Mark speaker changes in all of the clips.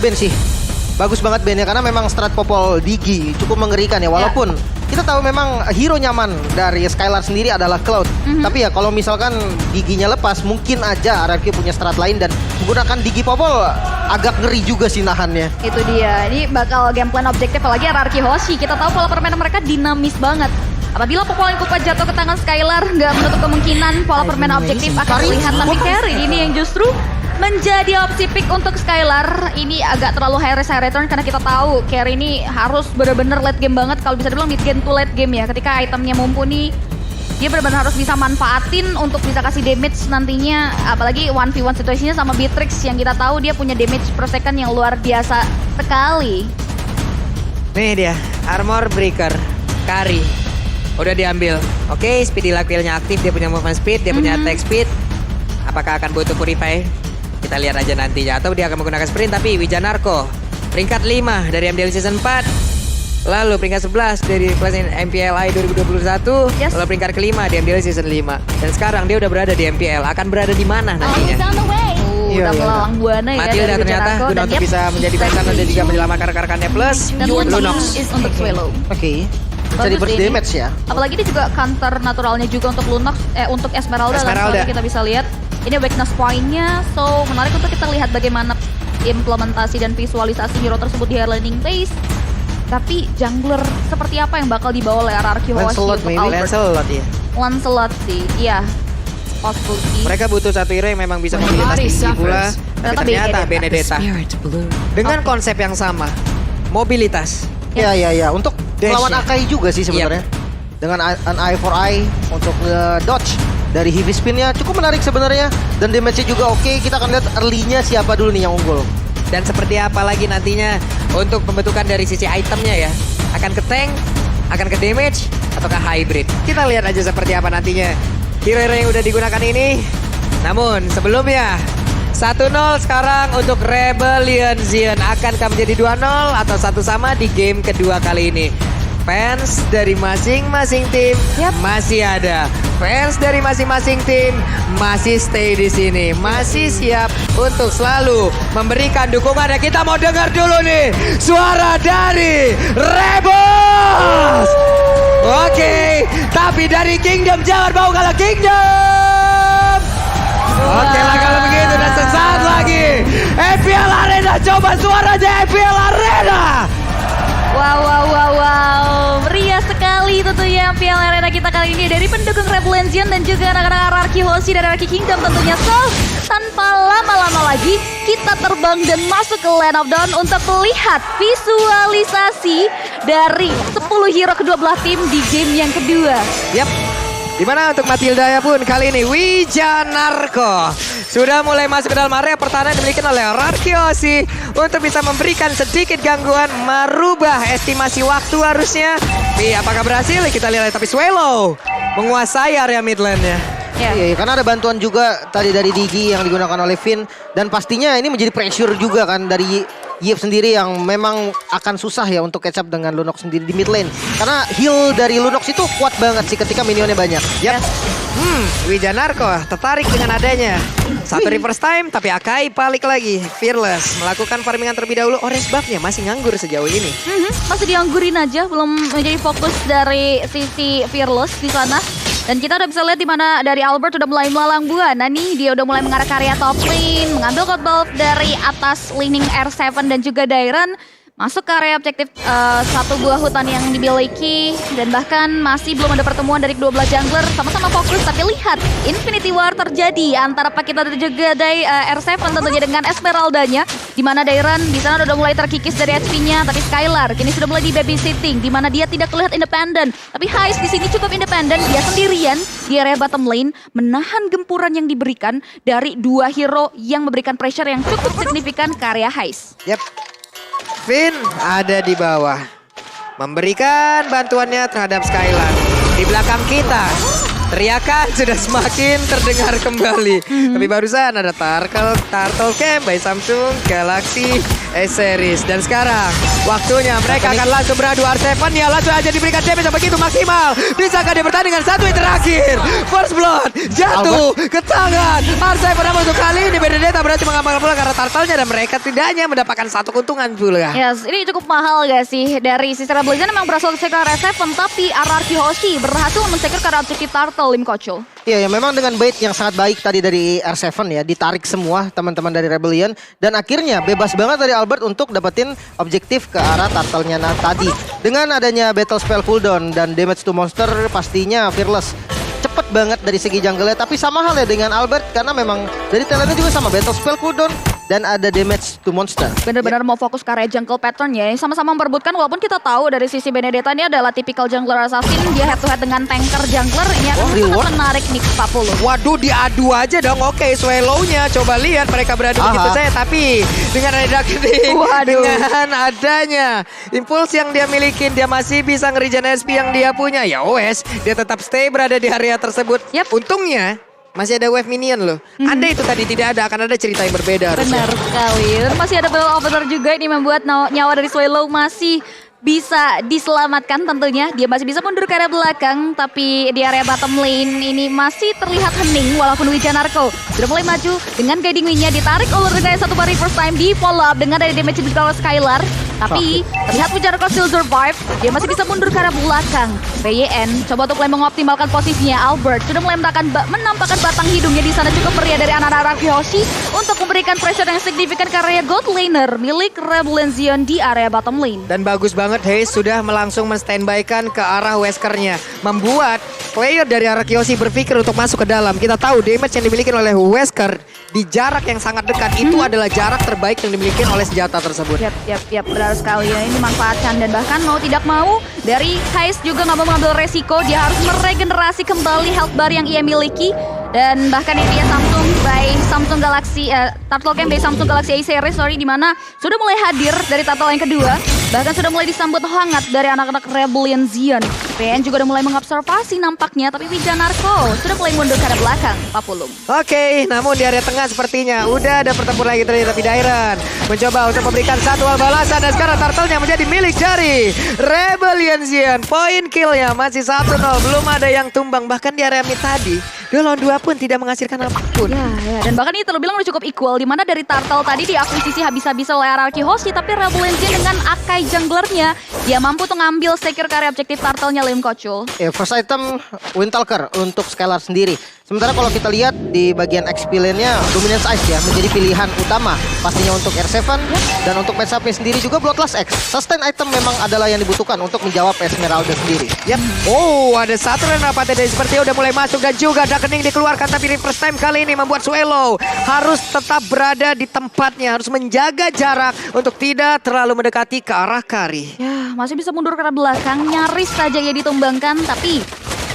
Speaker 1: Ben sih. Bagus banget Ben ya, karena memang strat popol Digi cukup mengerikan ya. Walaupun kita tahu memang hero nyaman dari Skylar sendiri adalah Cloud. Tapi ya kalau misalkan giginya lepas, mungkin aja RRQ punya strat lain dan menggunakan Digi popol agak ngeri juga sih nahannya.
Speaker 2: Itu dia, ini bakal game plan objektif apalagi RRQ Hoshi. Kita tahu pola permainan mereka dinamis banget. Apabila popol yang kupat jatuh ke tangan Skylar, nggak menutup kemungkinan pola permainan objektif akan terlihat. Tapi carry ini yang justru menjadi opsi pick untuk Skylar. Ini agak terlalu high risk high return karena kita tahu carry ini harus benar-benar late game banget. Kalau bisa dibilang mid game to late game ya. Ketika itemnya mumpuni, dia benar-benar harus bisa manfaatin untuk bisa kasih damage nantinya. Apalagi 1v1 situasinya sama Beatrix yang kita tahu dia punya damage per second yang luar biasa sekali.
Speaker 3: Nih dia, armor breaker, Kari. Udah diambil. Oke, speed dilakilnya aktif, dia punya movement speed, dia punya attack speed. Apakah akan butuh purify? Kita lihat aja nantinya. Atau dia akan menggunakan sprint, tapi Wijanarko peringkat 5 dari MDL Season 4. Lalu peringkat 11 dari kelas MPLI 2021. Lalu peringkat kelima di MDL Season 5. Dan sekarang dia udah berada di MPL. Akan berada di mana nantinya?
Speaker 2: Udah melalang buana ya.
Speaker 3: Matilda ternyata guna untuk bisa menjadi besan dan juga menyelamatkan rekan-rekannya. Plus
Speaker 2: dan
Speaker 3: Lunox
Speaker 2: is untuk Swallow.
Speaker 1: Oke. Bisa di burst
Speaker 2: ini.
Speaker 1: damage ya.
Speaker 2: Apalagi dia juga counter naturalnya juga untuk Lunox, untuk Esmeralda.
Speaker 3: Esmeralda.
Speaker 2: Kita bisa lihat ini weakness point-nya. So menarik untuk kita lihat bagaimana implementasi dan visualisasi hero tersebut di landing phase. Tapi jungler seperti apa yang bakal dibawa oleh RRQ Hoshi
Speaker 1: Lancelot
Speaker 2: untuk
Speaker 1: maybe.
Speaker 2: Albert?
Speaker 3: Lancelot ya.
Speaker 2: Lancelot sih, iya. Possibility.
Speaker 3: Mereka butuh satu hero yang memang bisa memilih pula. Tapi ternyata Benedetta. Dengan konsep yang sama. Mobilitas.
Speaker 1: Ya. Untuk
Speaker 3: Dash
Speaker 1: melawan
Speaker 3: ya.
Speaker 1: Akai juga sih sebenarnya. Dengan an eye for eye untuk dodge dari heavy spin-nya cukup menarik sebenarnya. Dan damage-nya juga oke. Kita akan lihat early-nya siapa dulu nih yang unggul.
Speaker 3: Dan seperti apa lagi nantinya untuk pembentukan dari sisi itemnya ya. Akan ke tank, akan ke damage, ataukah hybrid. Kita lihat aja seperti apa nantinya hero-hero yang udah digunakan ini. Namun sebelumnya 1-0 sekarang untuk Rebellion Zion. Akankah menjadi 2-0 atau 1 sama di game kedua kali ini? Fans dari masing-masing tim masih ada. Fans dari masing-masing tim masih stay di sini, masih siap untuk selalu memberikan dukungan. Dan kita mau dengar dulu nih suara dari Rebels. Oke, tapi dari Kingdom jangan bawa kalah Kingdom. Oke lah kalau begitu dan sesaat lagi FPL Arena, coba suaranya FPL Arena.
Speaker 2: Wow. Meriah sekali tentunya MPL Arena kita kali ini dari pendukung Rebellion Zion dan juga anak-anak RRQ Hoshi dan RRQ Kingdom tentunya. So, tanpa lama-lama lagi kita terbang dan masuk ke Land of Dawn untuk melihat visualisasi dari 10 hero kedua belah tim di game yang kedua.
Speaker 3: Yap. Dimana untuk Matilda ya pun kali ini Wijanarko sudah mulai masuk ke dalam area pertahanan yang dimiliki oleh RRQ Hoshi untuk bisa memberikan sedikit gangguan, merubah estimasi waktu harusnya. Tapi apakah berhasil? Kita lihat. Tapi Swallow menguasai area midlandnya.
Speaker 1: Iya, karena ada bantuan juga tadi dari Digi yang digunakan oleh Finn. Dan pastinya ini menjadi pressure juga kan dari Yip sendiri yang memang akan susah ya untuk catch up dengan Lunox sendiri di mid lane. Karena heal dari Lunox itu kuat banget sih ketika minionnya banyak.
Speaker 3: Yap. Wijanarko tertarik dengan adanya satu reverse time, tapi Akai balik lagi. Fearless melakukan farmingan terlebih dahulu. Orange buff-nya masih nganggur sejauh ini.
Speaker 2: Masih dianggurin aja, belum menjadi fokus dari sisi Fearless di sana. Dan kita udah bisa lihat di mana dari Albert udah mulai melalang buana nih. Dia udah mulai mengarah ke area top lane, mengambil gold buff dari atas laning R7 dan juga Dairon. Masuk ke area objektif satu buah hutan yang dimiliki. Dan bahkan masih belum ada pertemuan dari kedua belah jungler. Sama-sama fokus, tapi lihat Infinity War terjadi antara Pakita dan juga dari R7 tentunya dengan Esmeraldanya. Di mana Dairon di sana udah mulai terkikis dari HP-nya, tapi Skylar kini sudah mulai di babysitting, di mana dia tidak terlihat independen. Tapi Heist di sini cukup independen, dia sendirian di area bottom lane, menahan gempuran yang diberikan dari dua hero yang memberikan pressure yang cukup signifikan ke area Heist.
Speaker 3: Yap. Finn ada di bawah, memberikan bantuannya terhadap Skylar. Di belakang kita, teriakan sudah semakin terdengar kembali. Tapi barusan ada Turtle Camp by Samsung Galaxy series. Dan sekarang waktunya mereka akan langsung beradu. R7 ya langsung aja diberikan damage yang begitu maksimal. Bisakah dia bertanding dengan satu yang terakhir? First blood jatuh ke tangan R7. Namun untuk kali ini Benedetta berhasil mengamankan pula karena turtle-nya dan mereka tidak hanya mendapatkan satu keuntungan pula.
Speaker 2: Yes, ini cukup mahal gak sih? Dari sisi Rebel Legion memang berhasil secure R7, tapi RRQ Hoshi berhasil men-secure karena objektif turtle Lim Kocho.
Speaker 1: Iya ya, memang dengan bait yang sangat baik tadi dari R7 ya, ditarik semua teman-teman dari Rebellion dan akhirnya bebas banget dari Albert untuk dapetin objektif ke arah turtle-nya tadi. Dengan adanya battle spell cooldown dan damage to monster pastinya Fearless cepet banget dari segi jungle-nya, tapi sama halnya dengan Albert karena memang dari talentnya juga sama battle spell cooldown dan ada damage to monster.
Speaker 2: Benar-benar mau fokus ke area jungle pattern ya, yang sama-sama memperebutkan walaupun kita tahu dari sisi Benedetta ini adalah tipikal jungler assassin, dia head to head dengan tanker jungler, ini akan sangat menarik nih ke 40.
Speaker 3: Waduh, diadu aja dong. Oke, Swallow-nya coba lihat mereka beradu begitu saja, tapi dengan ada Darkening, dengan adanya impuls yang dia milikin, dia masih bisa ngerigen SP yang dia punya. Ya wes, dia tetap stay berada di area tersebut. Untungnya masih ada wave minion loh. Andai itu tadi tidak ada, akan ada cerita yang berbeda.
Speaker 2: Benar sekali. Dan masih ada battle officer juga ini membuat nyawa dari Swallow masih bisa diselamatkan tentunya. Dia masih bisa mundur ke area belakang, tapi di area bottom lane ini masih terlihat hening walaupun Wijanarko sudah mulai maju dengan guiding wing-nya ditarik oleh Regaya satu kali first time di follow up dengan ada damage di bawah Skylar. Tapi terlihat Wijanarko still survive, dia masih bisa mundur ke arah belakang. PYN coba untuk mulai mengoptimalkan posisinya. Albert sudah mulai menampakkan batang hidungnya di sana, cukup meriah dari anak-anak Yoshi untuk memberikan pressure yang signifikan ke area gold laner milik Rebel Legion di area bottom lane.
Speaker 3: Dan bagus banget Haze sudah langsung men-standby-kan ke arah Wesker-nya, membuat player dari arah Yoshi berpikir untuk masuk ke dalam. Kita tahu damage yang dimiliki oleh Wesker di jarak yang sangat dekat itu adalah jarak terbaik yang dimiliki oleh senjata tersebut.
Speaker 2: Yap, benar sekali ya, ini dimanfaatkan dan bahkan mau tidak mau dari Haze juga nggak mau mengambil resiko, dia harus meregenerasi kembali health bar yang ia miliki. Dan bahkan ini dia Samsung Galaxy Turtle Camp dari Samsung Galaxy A series di mana sudah mulai hadir dari turtle yang kedua, bahkan sudah mulai disambut hangat dari anak-anak Rebellion Zion. PN juga udah mulai mengobservasi nampaknya, tapi Wijanarko sudah mulai mundur ke arah belakang Papulung.
Speaker 3: Oke, namun di area tengah sepertinya udah ada pertempuran lagi terjadi, tapi Dairon mencoba untuk memberikan satu balasan dan sekarang turtle-nya menjadi milik dari Rebellion Zion. Poin kill-nya masih 1-0, belum ada yang tumbang. Bahkan di area mid tadi 2 lawan 2 pun tidak menghasilkan apapun.
Speaker 2: Ya, dan bahkan itu lo bilang udah cukup equal, dimana dari turtle tadi diakuisisi habis-habis oleh RRQ Hoshi, tapi Rebel Legion dengan Akai junglernya dia mampu tuh ngambil secure karya objektif turtle-nya Lim Kochul.
Speaker 1: Ya, first item Windtalker untuk Skylar sendiri. Sementara kalau kita lihat di bagian XP lane-nya Dominance Ice ya menjadi pilihan utama pastinya untuk R7 dan untuk match-up-nya sendiri juga Bloodlust X. Sustain item memang adalah yang dibutuhkan untuk menjawab Esmeralda sendiri.
Speaker 3: Oh, ada satu Renapati dari sepertinya udah mulai masuk dan juga Darkening dikeluarkan, tapi di first time kali ini membuat Swallow harus tetap berada di tempatnya, harus menjaga jarak untuk tidak terlalu mendekati ke arah Kari.
Speaker 2: Ya, masih bisa mundur ke arah belakang, nyaris saja ia ditumbangkan, tapi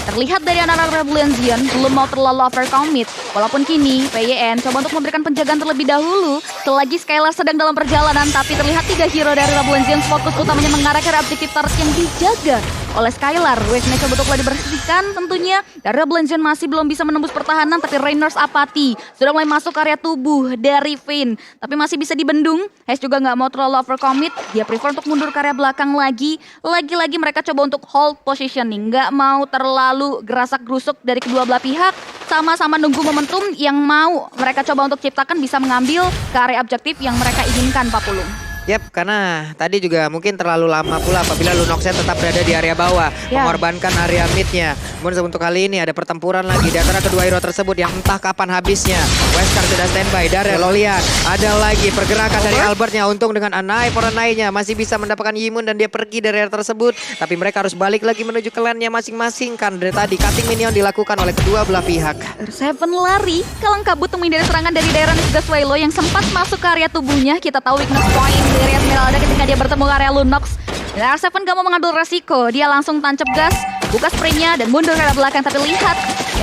Speaker 2: terlihat dari anak-anak Rebellion Zion belum mau terlalu overcommit. Walaupun kini PYN coba untuk memberikan penjagaan terlebih dahulu selagi Skylar sedang dalam perjalanan, tapi terlihat 3 hero dari Rebellion Zion fokus utamanya mengarah ke objektif turret yang dijaga oleh Skylar. Wave-nya coba untuk dibersihkan tentunya. Dan Rebellion Zion masih belum bisa menembus pertahanan, tapi Rainers apati sudah mulai masuk ke area tubuh dari Vayne, tapi masih bisa dibendung. Haze juga nggak mau terlalu overcommit, dia prefer untuk mundur ke area belakang lagi. Lagi-lagi mereka coba untuk hold positioning, nggak mau terlalu gerasak-gerusuk dari kedua belah pihak, sama-sama nunggu momentum yang mau mereka coba untuk ciptakan bisa mengambil ke area objektif yang mereka inginkan, Pak Pulung.
Speaker 3: Yap, karena tadi juga mungkin terlalu lama pula apabila Lunoxnya tetap berada di area bawah, mengorbankan area midnya. Namun untuk kali ini ada pertempuran lagi di antara kedua hero tersebut yang entah kapan habisnya. Wesker sudah standby, Darrell, lo lihat ada lagi pergerakan dari Albertnya. Untung dengan Anai Poranainya masih bisa mendapatkan Yimun dan dia pergi dari area tersebut. Tapi mereka harus balik lagi menuju ke lane-nya masing-masing kan. Dari tadi cutting minion dilakukan oleh kedua belah pihak.
Speaker 2: Seven lari, kalang kabut menghindari serangan dari Dairon dan juga Swallow yang sempat masuk ke area tubuhnya. Kita tahu weakness point dari Esmeralda ketika dia bertemu ke area Lunox. Dan R7 gak mau mengambil resiko, dia langsung tancap gas, buka spraynya dan mundur ke arah belakang. Tapi lihat,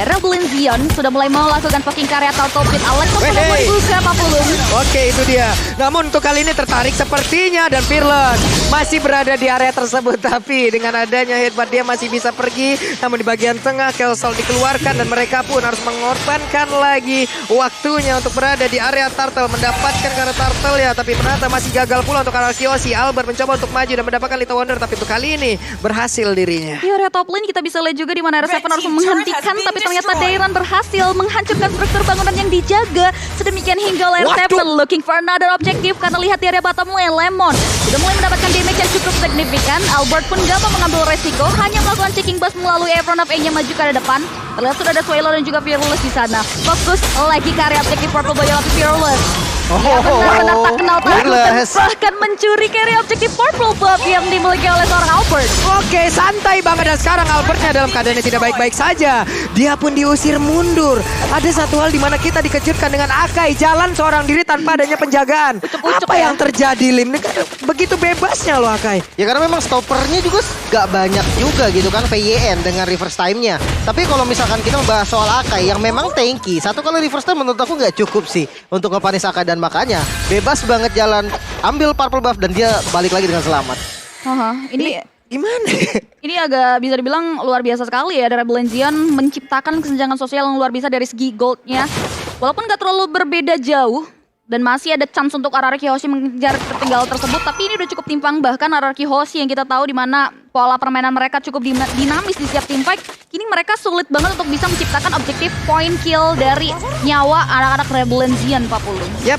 Speaker 2: Rebellion Zion sudah mulai mau lakukan poking ke area Turtle Pit. Alex sudah mau dibuka, Pak Pulung.
Speaker 3: Oke, itu dia. Namun untuk kali ini tertarik sepertinya. Dan Fearless masih berada di area tersebut. Tapi dengan adanya headbutt dia masih bisa pergi. Namun di bagian tengah Kelsol dikeluarkan. Dan mereka pun harus mengorbankan lagi waktunya untuk berada di area Turtle. Mendapatkan karena Turtle ya. Tapi ternyata masih gagal pula untuk Ararkiosi. Albert mencoba untuk maju dan mendapatkan Little Wonder. Tapi untuk kali ini berhasil dirinya.
Speaker 2: Di area top lane kita bisa lihat juga di mana R7 harus menghentikan, tapi ternyata Dairon berhasil menghancurkan struktur bangunan yang dijaga. Sedemikian hingga R7 looking for another objective karena lihat di area bottom lane Lemon sudah mulai mendapatkan damage yang cukup signifikan. Albert pun gak mau mengambil resiko, hanya melakukan checking bus melalui Front of A-nya maju ke depan. Terlihat sudah ada Swallow dan juga Fearless di sana. Fokus lagi ke area objektif Purple Boy tapi Fearless. Dia benar-benar tak kenal takut dan bahkan mencuri carry objektif Purple Buff yang dimiliki oleh seorang Albert.
Speaker 3: Oke, santai banget. Dan sekarang Albertnya dalam keadaan yang tidak baik-baik saja. Dia pun diusir mundur. Ada satu hal di mana kita dikejutkan dengan Akai jalan seorang diri tanpa adanya penjagaan. Apa yang terjadi, Lim? Ini kan begitu bebasnya loh Akai.
Speaker 1: Ya karena memang stoppernya juga gak banyak juga gitu kan VYN dengan reverse time-nya. Tapi kalau misalkan kita membahas soal Akai yang memang tanky, satu kali reverse time menurut aku gak cukup sih untuk ngepanis Akai, dan makanya bebas banget jalan, ambil purple buff dan dia balik lagi dengan selamat.
Speaker 2: Ini
Speaker 3: Gimana?
Speaker 2: Ini agak bisa dibilang luar biasa sekali ya dari Rebellion menciptakan kesenjangan sosial yang luar biasa dari segi goldnya. Walaupun gak terlalu berbeda jauh dan masih ada chance untuk Araraki Hoshi mengejar ketinggalan tersebut, tapi ini udah cukup timpang. Bahkan Araraki Hoshi yang kita tahu di mana pola permainan mereka cukup dinamis di setiap team fight, kini mereka sulit banget untuk bisa menciptakan objektif point kill dari nyawa anak-anak Rebellion Pak Pulung.
Speaker 3: Yap,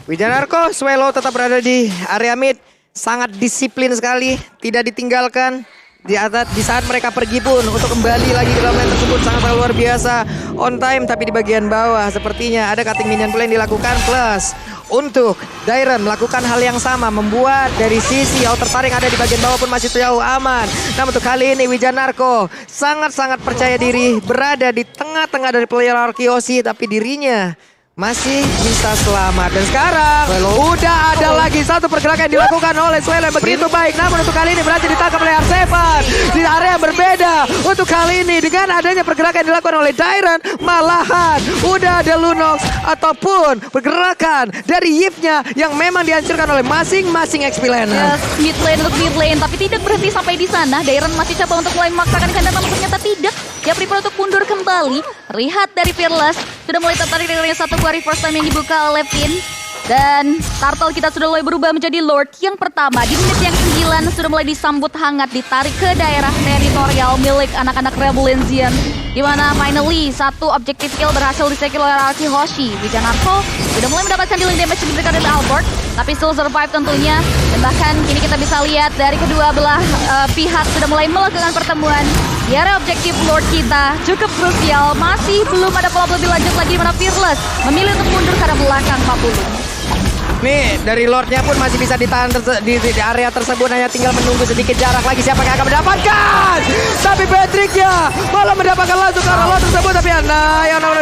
Speaker 3: Wijanarko, Swallow tetap berada di area mid. Sangat disiplin sekali, tidak ditinggalkan. Di saat mereka pergi pun untuk kembali lagi ke dalam lane tersebut sangat luar biasa. On time, tapi di bagian bawah sepertinya ada cutting minion play yang dilakukan. Plus untuk Dairon melakukan hal yang sama, membuat dari sisi outer taring ada di bagian bawah pun masih jauh aman. Namun untuk kali ini Wijanarko sangat-sangat percaya diri berada di tengah-tengah dari player Ararkiosi, tapi dirinya masih bisa selamat. Dan sekarang udah ada lagi satu pergerakan yang dilakukan oleh Swallow yang begitu baik. Namun untuk kali ini berhasil ditangkap oleh R7 di area yang berbeda. Untuk kali ini dengan adanya pergerakan yang dilakukan oleh Dairon, malahan udah ada Lunox ataupun pergerakan dari Yip-nya yang memang dihancurkan oleh masing-masing XP laner.
Speaker 2: Yes, mid lane untuk mid lane, tapi tidak berhenti sampai di sana. Dairon masih coba untuk mulai memaksakan kandang, namun ternyata tidak. Dia prepare untuk mundur kembali. Lihat dari Fearless sudah mulai tertarik dengan satu buah reverse time yang dibuka oleh Finn. Dan Turtle kita sudah mulai berubah menjadi Lord yang pertama. Di menit yang 9 sudah mulai disambut hangat, ditarik ke daerah teritorial milik anak-anak Rebellion. Di mana finally satu objektif kill berhasil disecure oleh Araraki Hoshi. Wijanarko sudah mulai mendapatkan dealing damage diberikan dari Albert, tapi still survive tentunya. Dan bahkan kini kita bisa lihat dari kedua belah pihak sudah mulai melakukan pertemuan. Di area objektif Lord kita cukup krusial, masih belum ada follow-up lebih lanjut lagi di mana Fearless memilih untuk mundur ke arah belakang Pak Pulung.
Speaker 3: Nih, dari Lordnya pun masih bisa ditahan di area tersebut. Hanya tinggal menunggu sedikit jarak lagi siapa yang akan mendapatkan. Tapi Patricknya malah mendapatkan langsung ke arah Lord tersebut. Tapi yang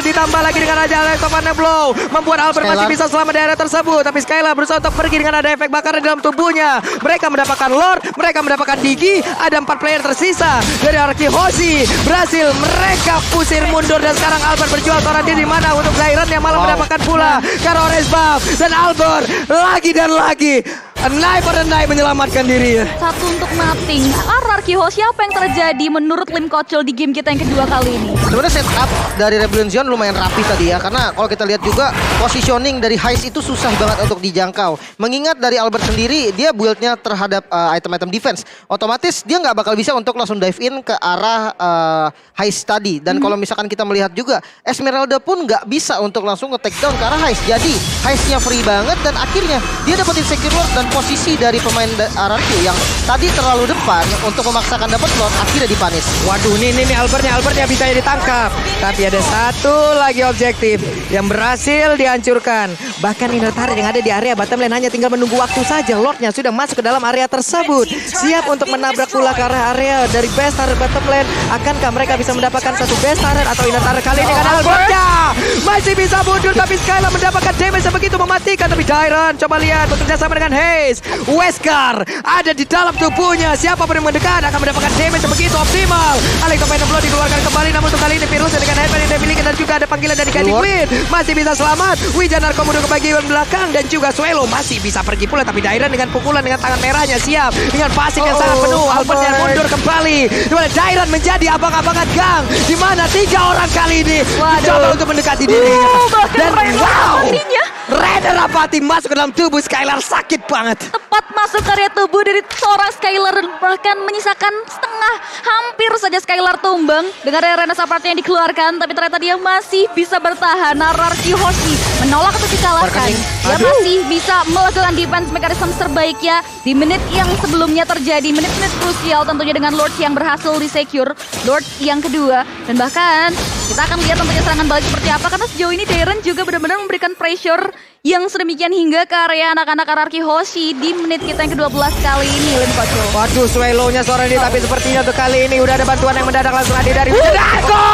Speaker 3: ditambah lagi dengan aja Electrofane Blow, membuat Albert masih bisa selamat di area tersebut. Tapi Skylar berusaha untuk pergi dengan ada efek bakar di dalam tubuhnya. Mereka mendapatkan Lord, mereka mendapatkan Digi. Ada 4 player tersisa dari Araraki Hoshi. Berhasil mereka pusir mundur. Dan sekarang Albert berjual seorang diri, di mana untuk Dairon yang malah mendapatkan pula karena orange buff. Dan Albert lagi dan lagi Knife or Knife menyelamatkan diri.
Speaker 2: Satu untuk nothing. Araraki Hoshi, apa yang terjadi menurut Lim Kocil di game kita yang kedua kali ini?
Speaker 1: Sebenarnya setup dari Rebellion lumayan rapi tadi ya, karena kalau kita lihat juga positioning dari Heist itu susah banget untuk dijangkau. Mengingat dari Albert sendiri dia build-nya terhadap item-item defense, otomatis dia nggak bakal bisa untuk langsung dive in ke arah Heist tadi. Dan kalau misalkan kita melihat juga Esmeralda pun nggak bisa untuk langsung nge-take down ke arah Heist. Jadi Heist-nya free banget dan akhirnya dia dapetin secure Lord, dan posisi dari pemain Ararki yang tadi terlalu depan untuk memaksakan dapat Lord akhirnya dipanis.
Speaker 3: Waduh, nih Albertnya bisa ditangkap. Tapi ada satu lagi objektif yang berhasil dihancurkan. Bahkan Inner Turret yang ada di area bottom lane hanya tinggal menunggu waktu saja. Lordnya sudah masuk ke dalam area tersebut, siap untuk menabrak pula ke arah area dari base turret bottom lane. Akankah mereka bisa mendapatkan satu base turret atau Inner Turret kali ini? Karena Albertnya masih bisa mundur, tapi Skylar mendapatkan damage yang begitu mematikan. Tapi Dairon coba lihat bekerja sama dengan Hey. Haze. Wesker ada di dalam tubuhnya. Siapapun yang mendekat akan mendapatkan damage yang begitu optimal. Electro dikeluarkan kembali, namun untuk kali ini Virus dengan headband yang dimiliki dan juga ada panggilan dari Candy Queen. Masih bisa selamat. Wijan Narko mundur ke bagian belakang dan juga Suelo masih bisa pergi pula, tapi Dairon dengan pukulan dengan tangan merahnya siap dengan passing yang sangat penuh. Albert yang mundur kembali. Di mana Dairon menjadi abang-abangan gang. Di mana 3 orang kali ini mencoba untuk mendekati dirinya. Dan wow, Raider Rapati masuk ke dalam tubuh Skylar, sakit banget.
Speaker 2: Tepat masuk ke area tubuh dari seorang Skylar dan bahkan menyisakan setengah, hampir saja Skylar tumbang dengan Rena Sapati yang dikeluarkan, tapi ternyata dia masih bisa bertahan. Nararki Hoshi menolak untuk dikalahkan. Dia masih bisa melakukan defense mekanisme terbaiknya di menit yang sebelumnya terjadi, menit-menit krusial tentunya dengan Lord yang berhasil di-secure, Lord yang kedua, dan bahkan kita akan lihat tentunya serangan balik seperti apa, karena sejauh ini Dairon juga benar-benar memberikan pressure yang sedemikian hingga ke area anak-anak Nararki Hoshi di menit kita yang ke-12 kali ini, Lim Koco.
Speaker 3: Waduh, Suelo-nya seorang ini, tapi sepertinya untuk kali ini udah ada bantuan yang mendadak langsung hadir dari Wijanarko.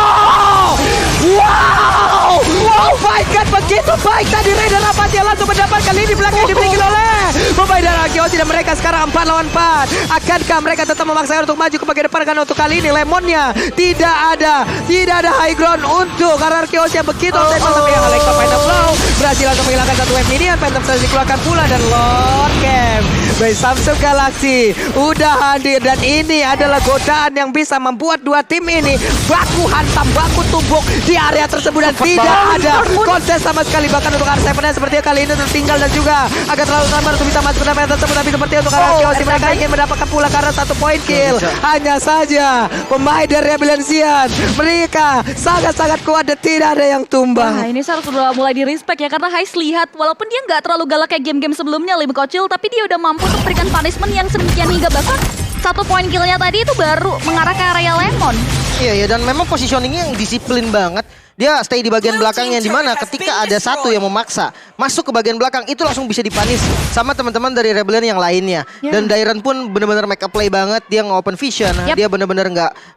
Speaker 3: Wow! Oh my God, begitu baik tadi Raider Rapati langsung mendapatkan lini belakang yang dimiliki oleh pemain Nararki Hoshi, dan mereka sekarang 4 lawan 4. Akankah mereka tetap memaksa untuk maju ke bagian depan, karena untuk kali ini Lemonnya tidak ada high ground untuk Nararki Hoshi yang begitu tapi yang Alexa Phantom Flow berhasil langsung menghilangkan satu wave minion. Phantom Flow dikeluarkan pula dan Lord Camp by Samsung Galaxy udah hadir, dan ini adalah godaan yang bisa membuat dua tim ini baku hantam, baku tumbuk di area tersebut, dan tidak ada kontes sama sekali. Bahkan untuk R7 sepertinya kali ini tertinggal dan juga agak terlalu lama untuk bisa masuk ke dalam area tersebut, tapi sepertinya untuk Nararki Hoshi mereka ingin mendapatkan pula karena 1 point kill. Hanya saja pemain dari Rebellion mereka sangat-sangat kuat dan tidak ada yang tumbang.
Speaker 2: Nah, ini saya sudah mulai di-respect ya, karena Hais lihat walaupun dia nggak terlalu galak kayak game-game sebelumnya Lim Kocil, tapi dia udah mampu untuk memberikan punishment yang sedemikian hingga bahkan 1 poin killnya tadi itu baru mengarah ke area Lemon.
Speaker 1: Iya, dan memang positioningnya yang disiplin banget. Dia stay di bagian belakang yang dimana ketika ada satu yang memaksa masuk ke bagian belakang itu langsung bisa dipanis sama teman-teman dari Rebellion yang lainnya. Dan Dairon pun benar-benar make up play banget, dia nge-open vision, dia benar-benar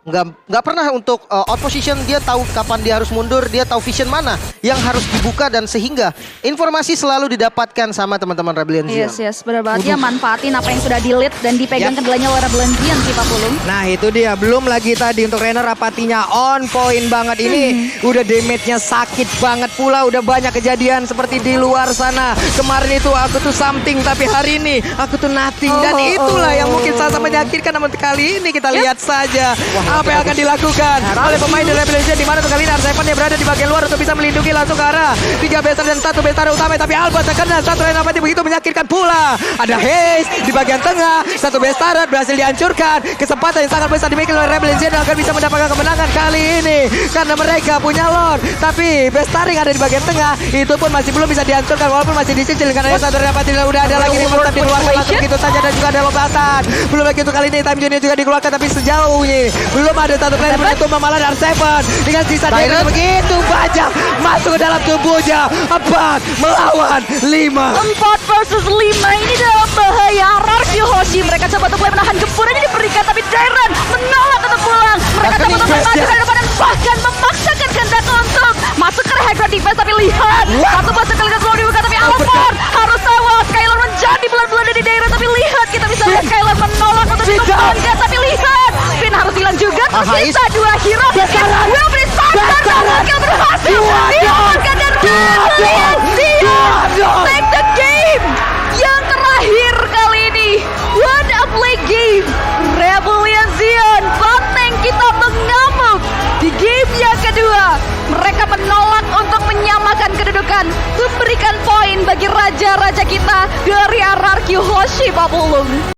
Speaker 1: nggak pernah untuk out position. Dia tahu kapan dia harus mundur, dia tahu vision mana yang harus dibuka, dan sehingga informasi selalu didapatkan sama teman-teman Rebellion.
Speaker 2: Yes, benar banget. Dia manfaatin apa yang sudah di-lead dan dipegang kedelanya oleh Rebellion sih Pak Pulung.
Speaker 3: Nah itu dia, belum lagi tadi untuk Rena Rapatinya on point banget ini. Udah damage-nya sakit banget pula, udah banyak kejadian seperti di luar sana. Kemarin itu aku tuh something, tapi hari ini aku tuh nothing. Dan itulah yang mungkin sangat menyakitkan, namun kali ini kita lihat saja apa yang akan dilakukan oleh pemain dari Rebellion, di mana tuh kali ini R7 yang berada di bagian luar untuk bisa melindungi langsung ke arah 3 besar dan 1 besar utama, tapi Albert terkena satu Rena Rapati begitu menyakitkan pula. Ada Haze di bagian tengah, 1 besar berhasil dihancurkan. Kesempatan yang sangat besar dimiliki oleh Rebellion agar bisa mendapatkan kemenangan kali ini, karena mereka punya Lord. Tapi Bestaring ada di bagian tengah, itu pun masih belum bisa dihancurkan walaupun masih dicicil, karena satu Rapati udah ada lagi remote tapi dikeluarkan langsung begitu saja, dan juga ada lompatan. Belum lagi untuk kali ini Time Junior juga dikeluarkan, tapi sejauh ini belum ada satu player yang menyentuh malah R7 dengan sisa damage begitu banyak masuk ke dalam tubuhnya. 4 melawan 5.
Speaker 2: 4 versus 5 ini dalam bahaya. Nararki Hoshi mereka coba untuk mulai menahan gempuran yang diberikan, tapi Dairon menolak untuk pulang. Mereka coba untuk maju dari depan dan bahkan memaksakan kehendak untuk masuk ke high ground defense, tapi lihat satu masuk ke selalu dibuka, tapi Albert harus tawas. Skylar menjadi bulan-bulan dari Dairon, tapi lihat kita bisa lihat Skylar menolak untuk ditumbangkan, tapi lihat Finn harus hilang juga. Tersisa 2 hero will be standar, mungkin berhasil diamankan dan lihat dia take the game yang terakhir kali ini. One up play game Rebellion Zion banteng kita mengamuk di game yang kedua. Mereka menolak untuk menyamakan kedudukan, memberikan poin bagi raja-raja kita dari Nararki Hoshi, Pak Pulung.